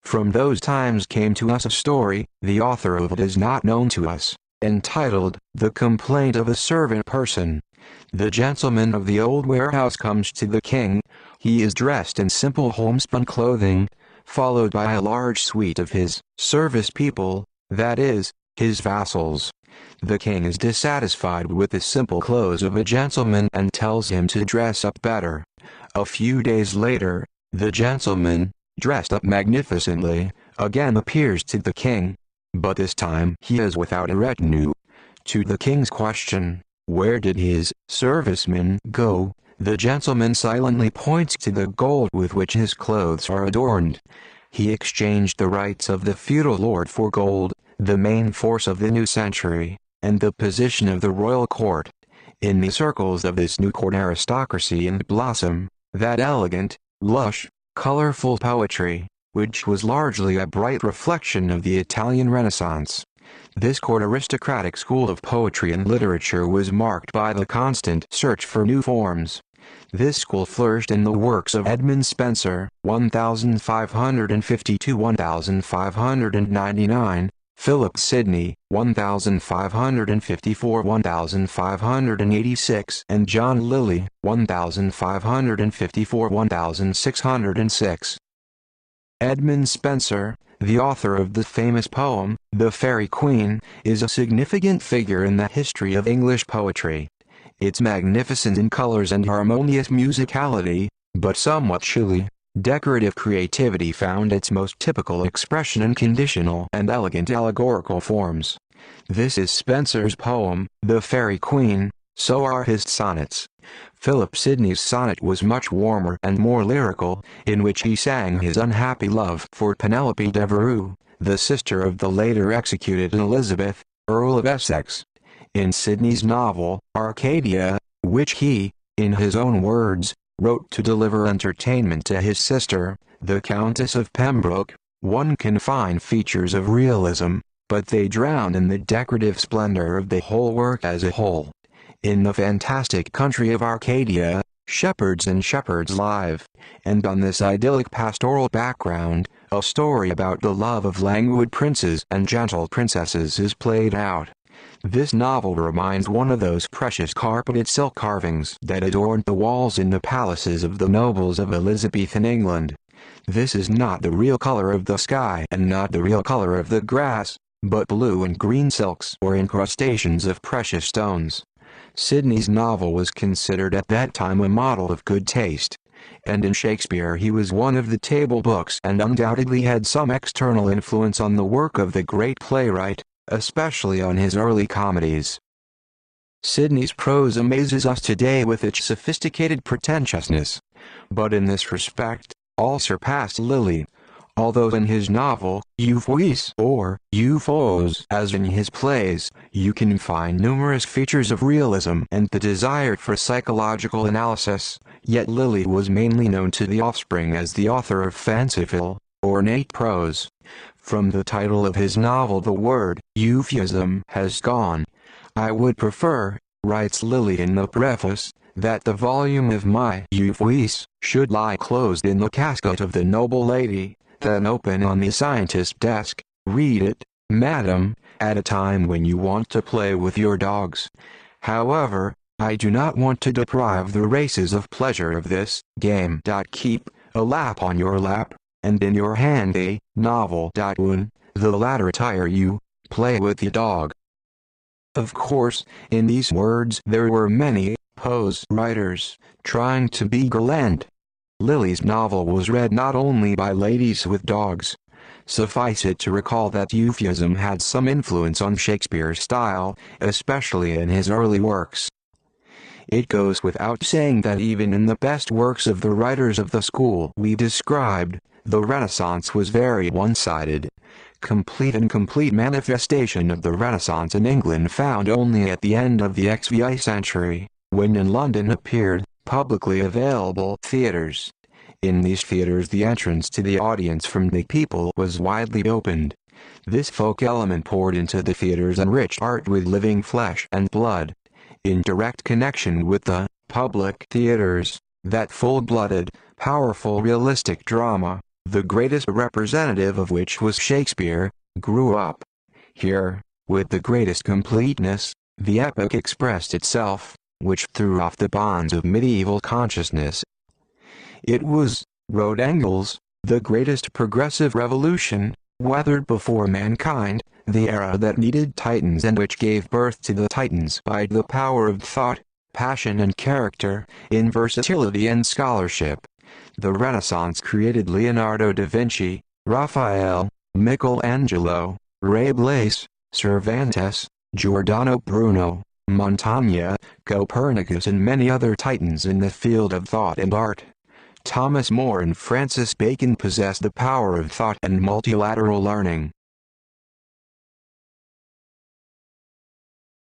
From those times came to us a story, the author of it is not known to us, entitled, The Complaint of a Servant Person. The gentleman of the old warehouse comes to the king. He is dressed in simple homespun clothing, followed by a large suite of his service people, that is, his vassals. The king is dissatisfied with the simple clothes of a gentleman and tells him to dress up better. A few days later, the gentleman, dressed up magnificently, again appears to the king. But this time he is without a retinue. To the king's question, where did his servicemen go, the gentleman silently points to the gold with which his clothes are adorned. He exchanged the rights of the feudal lord for gold, the main force of the new century, and the position of the royal court. In the circles of this new court aristocracy and blossom, that elegant, lush, colorful poetry, which was largely a bright reflection of the Italian Renaissance. This court aristocratic school of poetry and literature was marked by the constant search for new forms. This school flourished in the works of Edmund Spenser, 1552–1599, Philip Sidney, 1554–1586, and John Lyly, 1554–1606. Edmund Spenser, the author of the famous poem, The Faerie Queene, is a significant figure in the history of English poetry. Its magnificent in colors and harmonious musicality, but somewhat chilly, decorative creativity found its most typical expression in conditional and elegant allegorical forms. This is Spenser's poem, The Faerie Queene, so are his sonnets. Philip Sidney's sonnet was much warmer and more lyrical, in which he sang his unhappy love for Penelope Devereux, the sister of the later executed Elizabeth, Earl of Essex. In Sidney's novel, Arcadia, which he, in his own words, wrote to deliver entertainment to his sister, the Countess of Pembroke, one can find features of realism, but they drown in the decorative splendor of the whole work as a whole. In the fantastic country of Arcadia, shepherds and shepherds live, and on this idyllic pastoral background, a story about the love of languid princes and gentle princesses is played out. This novel reminds one of those precious carpeted silk carvings that adorned the walls in the palaces of the nobles of Elizabethan England. This is not the real color of the sky and not the real color of the grass, but blue and green silks or incrustations of precious stones. Sidney's novel was considered at that time a model of good taste, and in Shakespeare he was one of the table books and undoubtedly had some external influence on the work of the great playwright, especially on his early comedies. Sidney's prose amazes us today with its sophisticated pretentiousness, but in this respect, all surpassed Lyly. Although in his novel, Euphues or Euphos, as in his plays, you can find numerous features of realism and the desire for psychological analysis, yet Lyly was mainly known to the offspring as the author of fanciful, ornate prose. From the title of his novel the word euphuism has gone. I would prefer, writes Lyly in the preface, that the volume of my Euphues should lie closed in the casket of the noble lady, then open on the scientist's desk. Read it, madam, at a time when you want to play with your dogs. However, I do not want to deprive the races of pleasure of this game. Keep a lap on your lap, and in your hand a novel. When the latter tire you, play with the dog. Of course, in these words there were many prose writers trying to be gallant. Lyly's novel was read not only by ladies with dogs. Suffice it to recall that euphuism had some influence on Shakespeare's style, especially in his early works. It goes without saying that even in the best works of the writers of the school we described, the Renaissance was very one-sided. Complete manifestation of the Renaissance in England found only at the end of the XVI century, when in London appeared publicly available theaters. In these theaters the entrance to the audience from the people was widely opened. This folk element poured into the theaters enriched art with living flesh and blood. In direct connection with the public theaters, that full-blooded, powerful realistic drama, the greatest representative of which was Shakespeare, grew up. Here, with the greatest completeness, the epoch expressed itself, which threw off the bonds of medieval consciousness. It was, wrote Engels, the greatest progressive revolution, weathered before mankind, the era that needed titans and which gave birth to the titans by the power of thought, passion and character, in versatility and scholarship. The Renaissance created Leonardo da Vinci, Raphael, Michelangelo, Rabelais, Cervantes, Giordano Bruno, Montaigne, Copernicus and many other titans in the field of thought and art. Thomas More and Francis Bacon possessed the power of thought and multilateral learning.